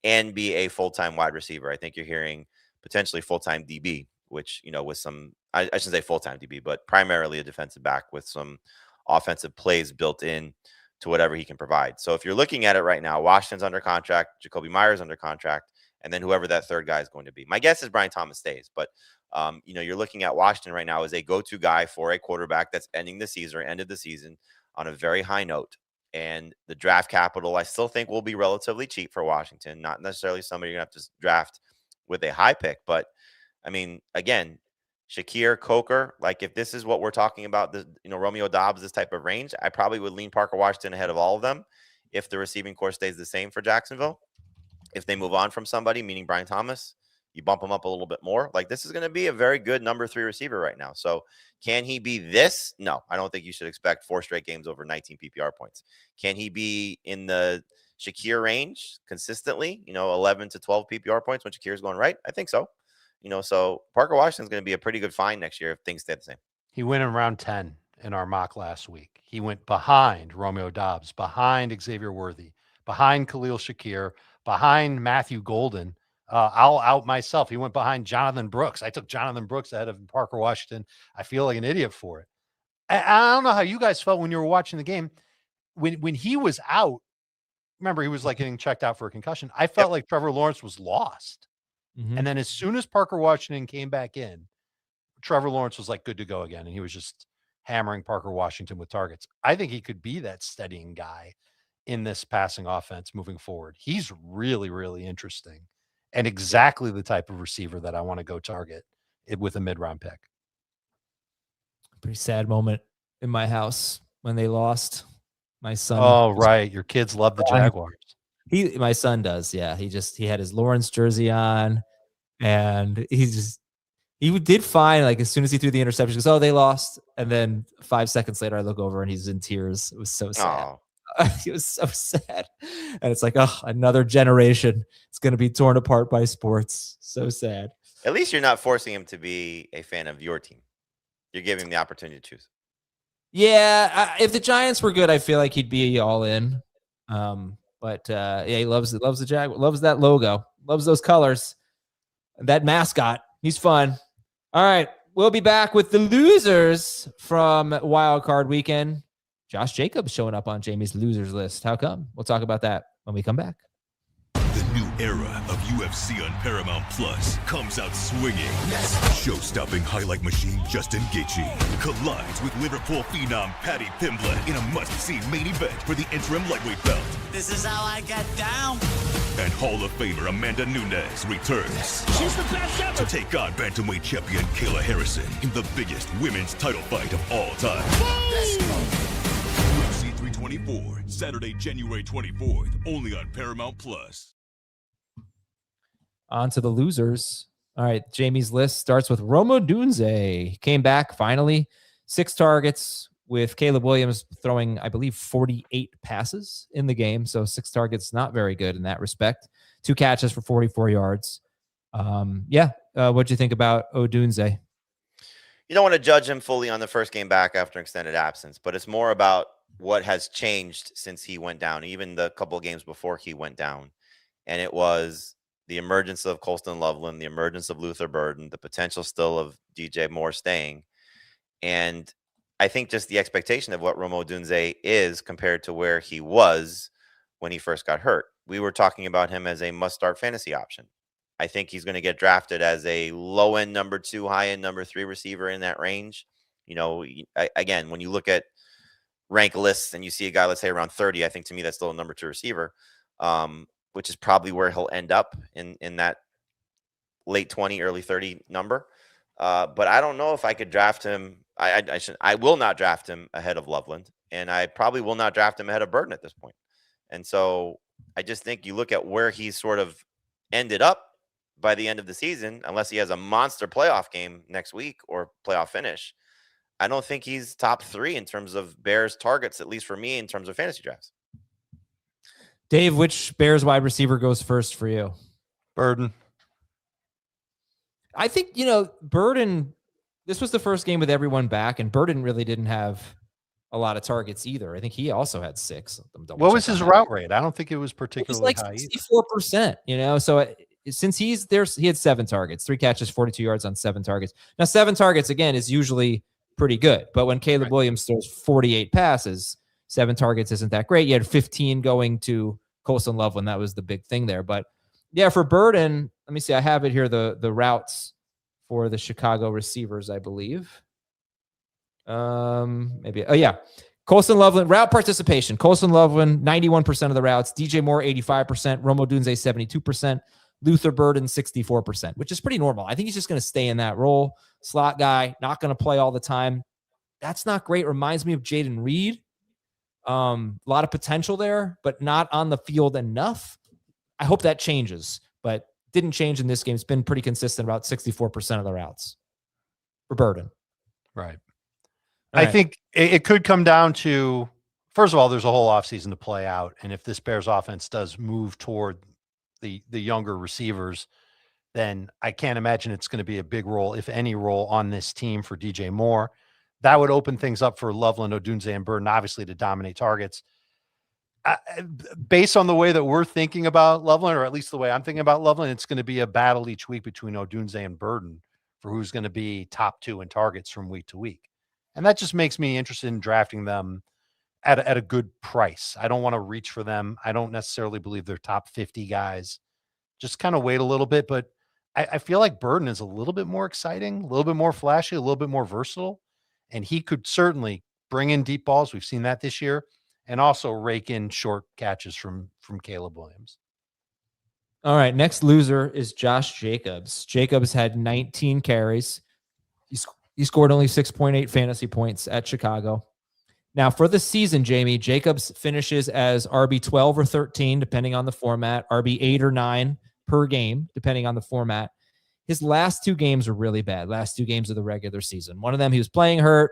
Speaker 2: and be a full-time wide receiver? I think you're hearing potentially full-time DB, which, with some, I shouldn't say full-time DB, but primarily a defensive back with some offensive plays built in to whatever he can provide. So if you're looking at it right now, Washington's under contract, Jacoby Myers under contract, and then whoever that third guy is going to be. My guess is Brian Thomas stays, but you're looking at Washington right now as a go-to guy for a quarterback that's ended the season on a very high note. And the draft capital, I still think, will be relatively cheap for Washington. Not necessarily somebody you're going to have to draft with a high pick, but I mean, again, Shakir, Coker, like if this is what we're talking about, Romeo, Doubs, this type of range, I probably would lean Parker Washington ahead of all of them if the receiving core stays the same for Jacksonville. If they move on from somebody, meaning Brian Thomas, you bump him up a little bit more. Like this is going to be a very good number 3 receiver right now. So can he be this? No, I don't think you should expect 4 straight games over 19 PPR points. Can he be in the Shakir range consistently, 11 to 12 PPR points when Shakir's going right? I think so. So Parker Washington's going to be a pretty good find next year if things stay the same.
Speaker 3: He went in round 10 in our mock last week. He went behind Romeo Doubs, behind Xavier Worthy, behind Khalil Shakir, behind Matthew Golden. I'll out myself. He went behind Jonathan Brooks. I took Jonathan Brooks ahead of Parker Washington. I feel like an idiot for it. I don't know how you guys felt when you were watching the game. When he was out, remember, he was like getting checked out for a concussion. I felt like Trevor Lawrence was lost. Mm-hmm. And then as soon as Parker Washington came back in, Trevor Lawrence was like good to go again. And he was just hammering Parker Washington with targets. I think he could be that steadying guy in this passing offense moving forward. He's really, really interesting and exactly the type of receiver that I want to go target with a mid-round pick.
Speaker 1: Pretty sad moment in my house when they lost. My son.
Speaker 3: Oh, right. Your kids love the Jaguars.
Speaker 1: My son does. Yeah. He had his Lawrence jersey on and he did fine. Like as soon as he threw the interception, he goes, "Oh, they lost." And then 5 seconds later, I look over and he's in tears. It was so sad. It was so sad. And it's like, oh, another generation. It's going to be torn apart by sports. So sad.
Speaker 2: At least you're not forcing him to be a fan of your team. You're giving him the opportunity to choose.
Speaker 1: Yeah, if the Giants were good, I feel like he'd be all in. But he loves the Jaguars, loves that logo, loves those colors, that mascot. He's fun. All right, we'll be back with the losers from Wild Card Weekend. Josh Jacobs showing up on Jamie's losers list. How come? We'll talk about that when we come back.
Speaker 4: The new era of UFC on Paramount Plus comes out swinging. Show-stopping highlight machine Justin Gaethje collides with Liverpool phenom Paddy Pimblett in a must-see main event for the interim lightweight belt.
Speaker 6: This is how I get down.
Speaker 4: And Hall of Famer Amanda Nunes returns.
Speaker 6: She's the best ever.
Speaker 4: To take on bantamweight champion Kayla Harrison in the biggest women's title fight of all time. UFC 324, Saturday, January 24th, only on Paramount Plus.
Speaker 1: On to the losers. All right, Jamie's list starts with Romeo Odunze. He came back finally. 6 targets with Caleb Williams throwing, I believe, 48 passes in the game. So 6 targets, not very good in that respect. 2 catches for 44 yards. What'd you think about Odunze?
Speaker 2: You don't want to judge him fully on the first game back after extended absence, but it's more about what has changed since he went down, even the couple of games before he went down. And it was the emergence of Colston Loveland, the emergence of Luther Burden, the potential still of DJ Moore staying. And I think just the expectation of what Romeo Odunze is compared to where he was when he first got hurt. We were talking about him as a must-start fantasy option. I think he's going to get drafted as a low-end number 2, high-end number 3 receiver in that range. You know, again, when you look at rank lists and you see a guy, let's say around 30, I think to me that's still a number 2 receiver, which is probably where he'll end up in that late 20, early 30 number. But I don't know if I could draft him. I will not draft him ahead of Loveland, and I probably will not draft him ahead of Burden at this point. And so I just think you look at where he's sort of ended up by the end of the season, unless he has a monster playoff game next week or playoff finish, I don't think he's top 3 in terms of Bears targets, at least for me, in terms of fantasy drafts.
Speaker 1: Dave, which Bears wide receiver goes first for you?
Speaker 3: Burden.
Speaker 1: I think, Burden, this was the first game with everyone back, and Burden really didn't have a lot of targets either. I think he also had 6.
Speaker 3: What was his route rate? I don't think it was particularly
Speaker 1: like
Speaker 3: high.
Speaker 1: 64%, so since he's there, he had 7 targets, 3 catches, 42 yards on 7 targets. Now, 7 targets, again, is usually pretty good. But when Caleb Williams throws 48 passes, 7 targets isn't that great. You had 15 going to Colston Loveland. That was the big thing there. But yeah, for Burden, let me see. I have it here, the routes for the Chicago receivers, I believe. Maybe. Oh, yeah. Colston Loveland, route participation. Colston Loveland, 91% of the routes. DJ Moore, 85%. Romeo Odunze, 72%. Luther Burden, 64%, which is pretty normal. I think he's just going to stay in that role. Slot guy, not going to play all the time. That's not great. Reminds me of Jaden Reed. A lot of potential there, but not on the field enough. I hope that changes, but didn't change in this game. It's been pretty consistent, about 64% of the routes for Burden.
Speaker 3: Right. I think it could come down to, first of all, there's a whole offseason to play out. And if this Bears offense does move toward the younger receivers, then I can't imagine it's going to be a big role, if any role, on this team for DJ Moore. That would open things up for Loveland, Odunze, and Burden, obviously, to dominate targets. Based on the way that we're thinking about Loveland, or at least the way I'm thinking about Loveland, it's going to be a battle each week between Odunze and Burden for who's going to be top 2 in targets from week to week. And that just makes me interested in drafting them at a good price. I don't want to reach for them. I don't necessarily believe they're top 50 guys. Just kind of wait a little bit. But I feel like Burden is a little bit more exciting, a little bit more flashy, a little bit more versatile. And he could certainly bring in deep balls. We've seen that this year. And also rake in short catches from Caleb Williams.
Speaker 1: All right, next loser is Josh Jacobs. Jacobs had 19 carries. He scored only 6.8 fantasy points at Chicago. Now, for the season, Jamie, Jacobs finishes as RB 12 or 13, depending on the format, RB 8 or 9 per game, depending on the format. His last 2 games were really bad, last 2 games of the regular season. One of them, he was playing hurt,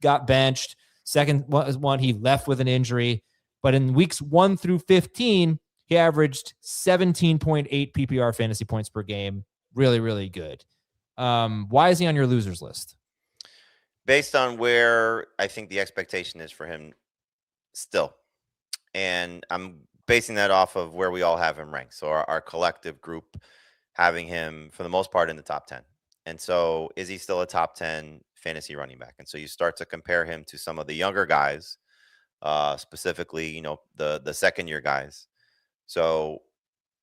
Speaker 1: got benched. Second one, he left with an injury. But in weeks 1 through 15, he averaged 17.8 PPR fantasy points per game. Really, really good. Why is he on your losers list?
Speaker 2: Based on where I think the expectation is for him still. And I'm basing that off of where we all have him ranked. So our collective group having him for the most part in the top 10. And so is he still a top 10 fantasy running back? And so you start to compare him to some of the younger guys, specifically, the second year guys. So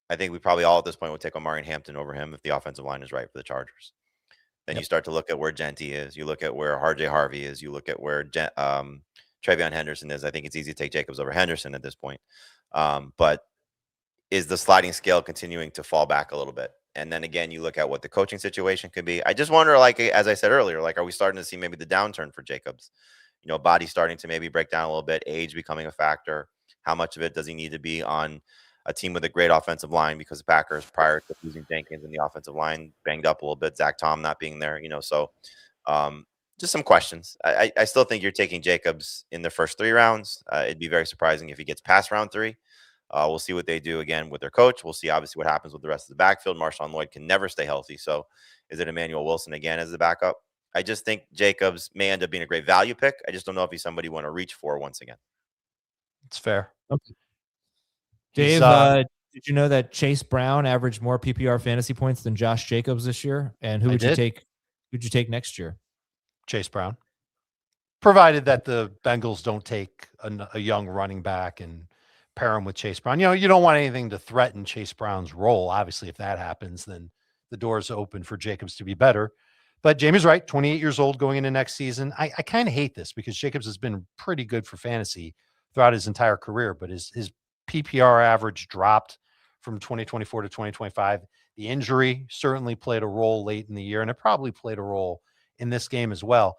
Speaker 2: I think we probably all at this point would take Omari and Hampton over him if the offensive line is right for the Chargers. Then you start to look at where Genty is. You look at where RJ Harvey is. You look at where Trevion Henderson is. I think it's easy to take Jacobs over Henderson at this point. But is the sliding scale continuing to fall back a little bit? And then again, you look at what the coaching situation could be. I just wonder, like, as I said earlier, like, are we starting to see maybe the downturn for Jacobs? Body starting to maybe break down a little bit, age becoming a factor. How much of it does he need to be on a team with a great offensive line, because the Packers, prior to losing Jenkins and the offensive line, banged up a little bit. Zach Tom not being there, so just some questions. I still think you're taking Jacobs in the first 3 rounds. It'd be very surprising if he gets past round 3. We'll see what they do again with their coach. We'll see obviously what happens with the rest of the backfield. Marshawn Lloyd can never stay healthy. So is it Emmanuel Wilson again as the backup? I just think Jacobs may end up being a great value pick. I just don't know if he's somebody you want to reach for once again.
Speaker 3: It's fair.
Speaker 1: Okay. Dave, did you know that Chase Brown averaged more PPR fantasy points than Josh Jacobs this year? And who would you take? Who'd you take next year?
Speaker 3: Chase Brown. Provided that the Bengals don't take a young running back and pair him with Chase Brown. You don't want anything to threaten Chase Brown's role. Obviously, if that happens, then the door's open for Jacobs to be better. But Jamie's right, 28 years old going into next season. I kind of hate this because Jacobs has been pretty good for fantasy throughout his entire career, but his PPR average dropped from 2024 to 2025. The injury certainly played a role late in the year, and it probably played a role in this game as well.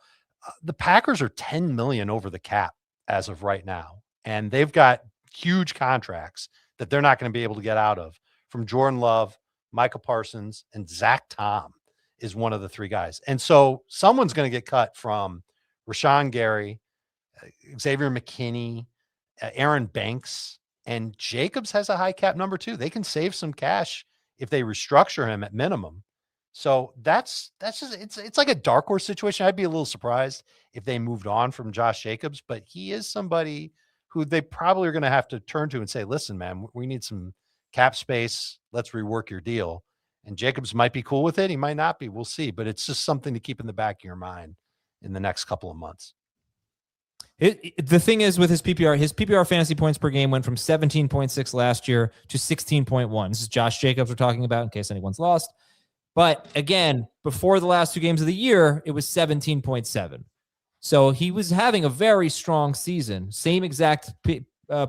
Speaker 3: The Packers are $10 million over the cap as of right now, and they've got huge contracts that they're not going to be able to get out of from Jordan Love, Micah Parsons, and Zach Tom is one of the 3 guys. And so someone's going to get cut from Rashawn Gary, Xavier McKinney, Aaron Banks, and Jacobs has a high cap number 2. They can save some cash if they restructure him at minimum. So that's just, it's like a dark horse situation. I'd be a little surprised if they moved on from Josh Jacobs, but he is somebody who they probably are going to have to turn to and say, listen, man, we need some cap space. Let's rework your deal. And Jacobs might be cool with it. He might not be. We'll see. But it's just something to keep in the back of your mind in the next couple of months.
Speaker 1: The thing is with his PPR fantasy points per game went from 17.6 last year to 16.1. This is Josh Jacobs we're talking about in case anyone's lost. But again, before the last 2 games of the year, it was 17.7. So he was having a very strong season, same exact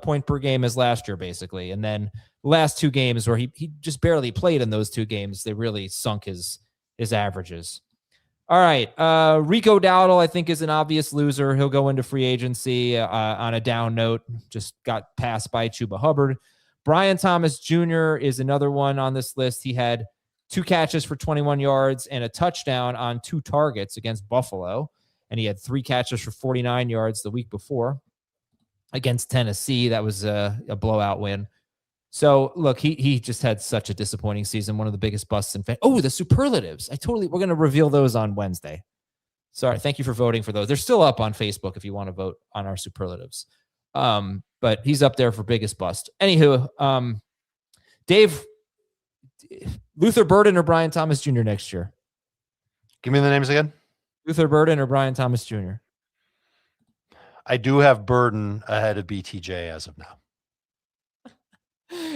Speaker 1: point per game as last year, basically. And then the last 2 games where he just barely played in those 2 games, they really sunk his averages. All right. Rico Dowdle, I think, is an obvious loser. He'll go into free agency on a down note. Just got passed by Chuba Hubbard. Brian Thomas Jr. is another one on this list. He had 2 catches for 21 yards and a touchdown on 2 targets against Buffalo. And he had 3 catches for 49 yards the week before against Tennessee. That was a blowout win. So look, he just had such a disappointing season. One of the biggest busts in the superlatives. We're going to reveal those on Wednesday. Sorry. Thank you for voting for those. They're still up on Facebook if you want to vote on our superlatives. But he's up there for biggest bust. Anywho, Dave, Luther Burden or Brian Thomas Jr. next year?
Speaker 3: Give me the names again.
Speaker 1: Luther Burden or Brian Thomas Jr.?
Speaker 3: I do have Burden ahead of BTJ as of now.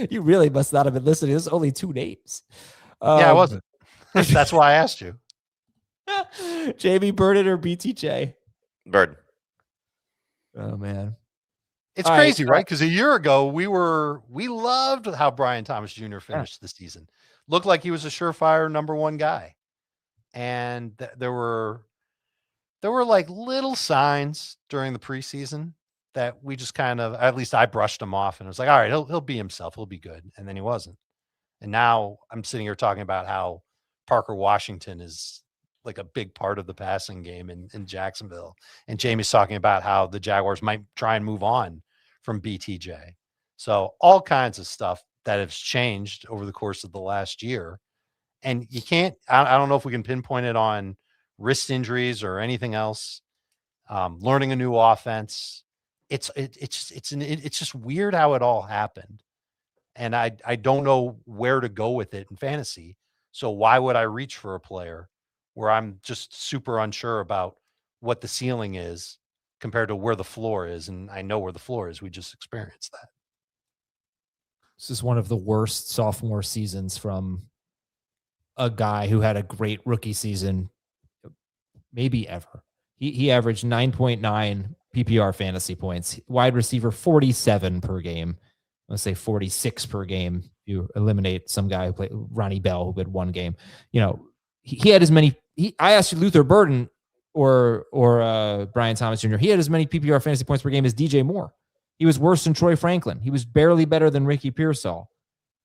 Speaker 1: You really must not have been listening. There's only 2 names.
Speaker 3: Yeah, I wasn't. That's why I asked you.
Speaker 1: Jamie, Burden or BTJ?
Speaker 2: Burden.
Speaker 1: Oh, man.
Speaker 3: It's crazy, right? Because a year ago, we loved how Brian Thomas Jr. finished the season. Looked like he was a surefire number 1 guy. And there were like little signs during the preseason that we just kind of, at least I brushed him off and was like, all right, he'll be himself. He'll be good. And then he wasn't. And now I'm sitting here talking about how Parker Washington is like a big part of the passing game in Jacksonville. And Jamie's talking about how the Jaguars might try and move on from BTJ. So all kinds of stuff that has changed over the course of the last year. And you can't, I don't know if we can pinpoint it on wrist injuries or anything else. Learning a new offense. It's just weird how it all happened. And I don't know where to go with it in fantasy. So why would I reach for a player where I'm just super unsure about what the ceiling is compared to where the floor is? And I know where the floor is. We just experienced that.
Speaker 1: This is one of the worst sophomore seasons from a guy who had a great rookie season, maybe ever. He averaged 9.9 PPR fantasy points, wide receiver 47 per game. Let's say 46 per game. You eliminate some guy who played Ronnie Bell, who had one game. You know, he had as many. I asked Luther Burden or Brian Thomas Jr. He had as many PPR fantasy points per game as DJ Moore. He was worse than Troy Franklin. He was barely better than Ricky Pearsall.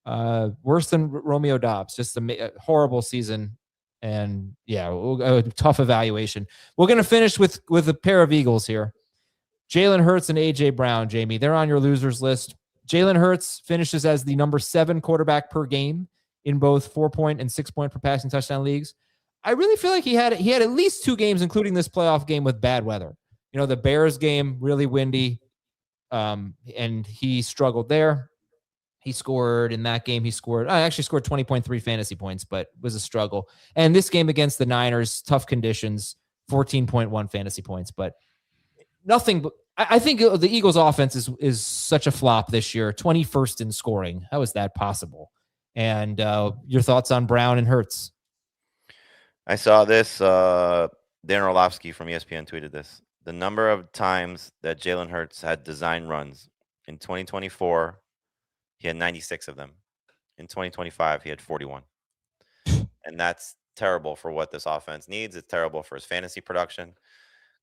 Speaker 1: Worse than Romeo Doubs. Just a horrible season. And yeah, a tough evaluation. We're going to finish with a pair of Eagles here. Jalen Hurts and AJ Brown, Jamie. They're on your losers list. Jalen Hurts finishes as the number 7 quarterback per game in both 4-point and 6-point per passing touchdown leagues. I really feel like he had at least 2 games, including this playoff game, with bad weather. You know, the Bears game, really windy, and he struggled there. He scored in that game. I actually scored 20.3 fantasy points, but was a struggle. And this game against the Niners, tough conditions, 14.1 fantasy points, but nothing. But I think the Eagles offense is such a flop this year. 21st in scoring. How is that possible? And your thoughts on Brown and Hurts?
Speaker 2: I saw this. Dan Orlovsky from ESPN tweeted this. The number of times that Jalen Hurts had design runs in 2024, he had 96 of them. In 2025, he had 41. And that's terrible for what this offense needs. It's terrible for his fantasy production.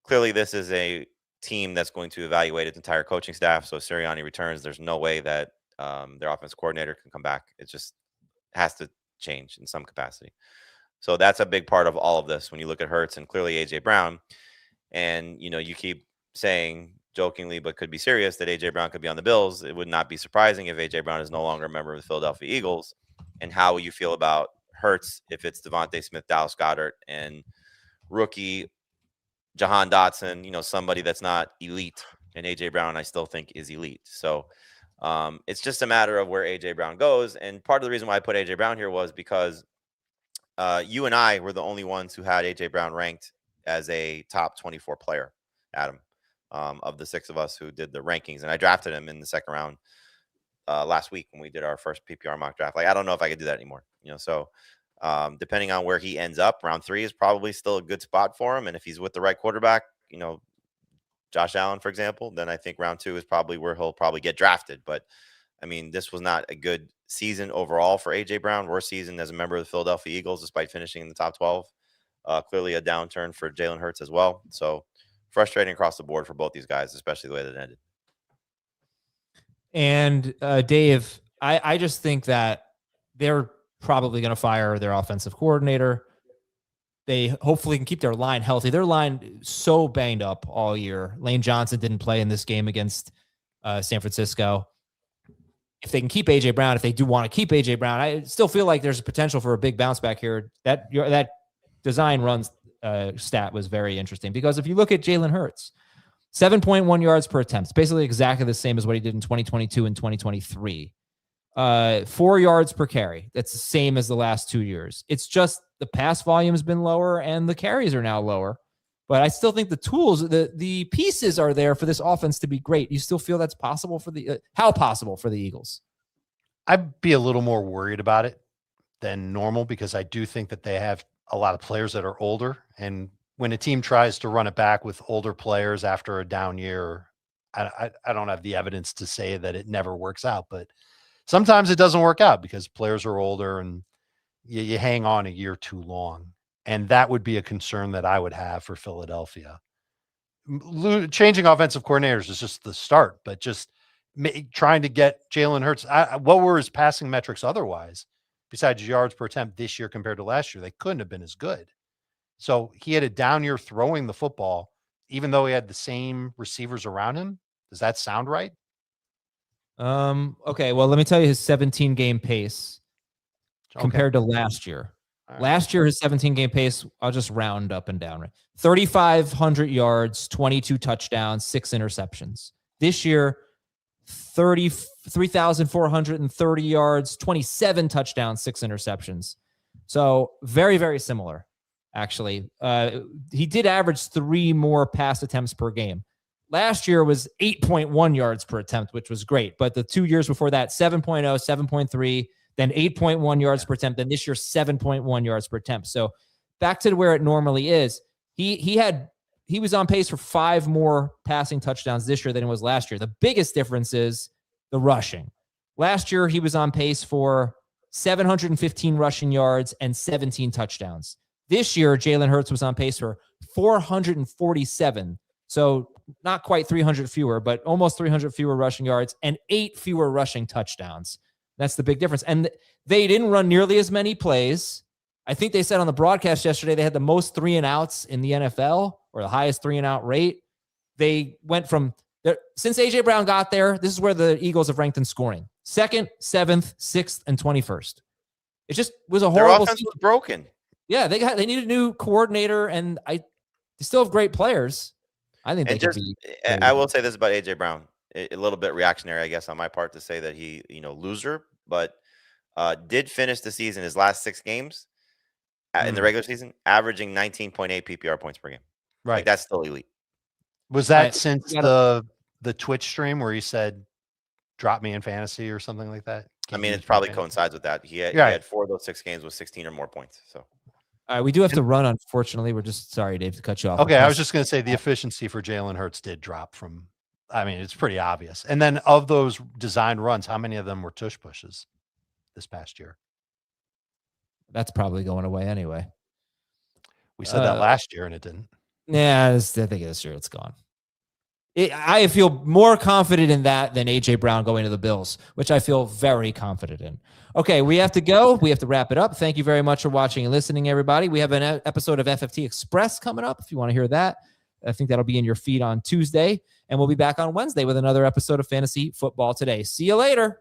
Speaker 2: Clearly, this is a team that's going to evaluate its entire coaching staff. So if Sirianni returns, there's no way that their offensive coordinator can come back. It just has to change in some capacity. So that's a big part of all of this when you look at Hurts and clearly AJ Brown. And, you know, you keep saying jokingly, but could be serious, that AJ Brown could be on the Bills. It would not be surprising if AJ Brown is no longer a member of the Philadelphia Eagles. And how will you feel about Hurts if it's Devontae Smith, Dallas Goedert, and rookie Jahan Dotson, you know, somebody that's not elite, and AJ Brown I still think is elite. So it's just a matter of where AJ Brown goes. And part of the reason why I put AJ Brown here was because you and I were the only ones who had AJ Brown ranked as a top 24 player, Adam, of the 6 of us who did the rankings. And I drafted him in the second round last week when we did our first PPR mock draft. Like, I don't know if I could do that anymore, you know, so depending on where he ends up, round 3 is probably still a good spot for him. And if he's with the right quarterback, you know, Josh Allen, for example, then I think round 2 is probably where he'll probably get drafted. But I mean, this was not a good season overall for AJ Brown. Worst season as a member of the Philadelphia Eagles, despite finishing in the top 12. Clearly a downturn for Jalen Hurts as well. So frustrating across the board for both these guys, especially the way that it ended.
Speaker 1: And Dave, I just think that they're probably going to fire their offensive coordinator. They hopefully can keep their line healthy. Their line so banged up all year. Lane Johnson didn't play in this game against San Francisco. If they can keep AJ Brown, if they do want to keep AJ Brown, I still feel like there's a potential for a big bounce back here. That design runs stat was very interesting because if you look at Jalen Hurts, 7.1 yards per attempt, it's basically exactly the same as what he did in 2022 and 2023. 4 yards per carry. That's the same as the last 2 years. It's just the pass volume has been lower and the carries are now lower. But I still think the tools, the pieces are there for this offense to be great. You still feel that's possible for how possible for the Eagles?
Speaker 3: I'd be a little more worried about it than normal because I do think that they have a lot of players that are older. And when a team tries to run it back with older players after a down year, I don't have the evidence to say that it never works out, but sometimes it doesn't work out because players are older and you hang on a year too long. And that would be a concern that I would have for Philadelphia. Changing offensive coordinators is just the start, but just trying to get Jalen Hurts. What were his passing metrics otherwise besides yards per attempt this year compared to last year? They couldn't have been as good. So he had a down year throwing the football, even though he had the same receivers around him. Does that sound right?
Speaker 1: Okay, well, let me tell you his 17-game pace compared to last year.
Speaker 3: Right.
Speaker 1: Last year, his 17-game pace, I'll just round up and down. 3,500 yards, 22 touchdowns, 6 interceptions. This year, 3,430 yards, 27 touchdowns, 6 interceptions. So very, very similar, actually. He did average 3 more pass attempts per game. Last year was 8.1 yards per attempt, which was great. But the 2 years before that, 7.0, 7.3, then 8.1 yards per attempt. Then this year, 7.1 yards per attempt. So back to where it normally is. He was on pace for 5 more passing touchdowns this year than it was last year. The biggest difference is the rushing. Last year, he was on pace for 715 rushing yards and 17 touchdowns. This year, Jalen Hurts was on pace for 447. So not quite 300 fewer, but almost 300 fewer rushing yards and 8 fewer rushing touchdowns. That's the big difference. And they didn't run nearly as many plays. I think they said on the broadcast yesterday they had the most 3-and-outs in the NFL, or the highest 3-and-out rate. They went from since A.J. Brown got there, this is where the Eagles have ranked in scoring. 2nd, 7th, 6th, and 21st. It just was a horrible.
Speaker 2: Their offense was broken.
Speaker 1: Yeah, they need a new coordinator, and they still have great players. I think
Speaker 2: I will say this about A.J. Brown. A little bit reactionary, I guess, on my part to say that he, loser, but did finish the season, his last 6 games in the regular season, averaging 19.8 PPR points per game.
Speaker 3: Right.
Speaker 2: Like, that's still elite.
Speaker 3: Was that since the Twitch stream where he said, drop me in fantasy or something like that?
Speaker 2: It probably coincides with that. He had 4 of those 6 games with 16 or more points. So,
Speaker 1: all right, we do have to run, unfortunately. We're just sorry, Dave, to cut you off.
Speaker 3: Okay, I was just going to say the efficiency for Jalen Hurts did drop from, it's pretty obvious. And then of those designed runs, how many of them were tush pushes this past year?
Speaker 1: That's probably going away anyway.
Speaker 3: We said that last year and it didn't.
Speaker 1: Yeah, I think this year it's gone. I feel more confident in that than A.J. Brown going to the Bills, which I feel very confident in. Okay, we have to go. We have to wrap it up. Thank you very much for watching and listening, everybody. We have an episode of FFT Express coming up if you want to hear that. I think that'll be in your feed on Tuesday, and we'll be back on Wednesday with another episode of Fantasy Football Today. See you later.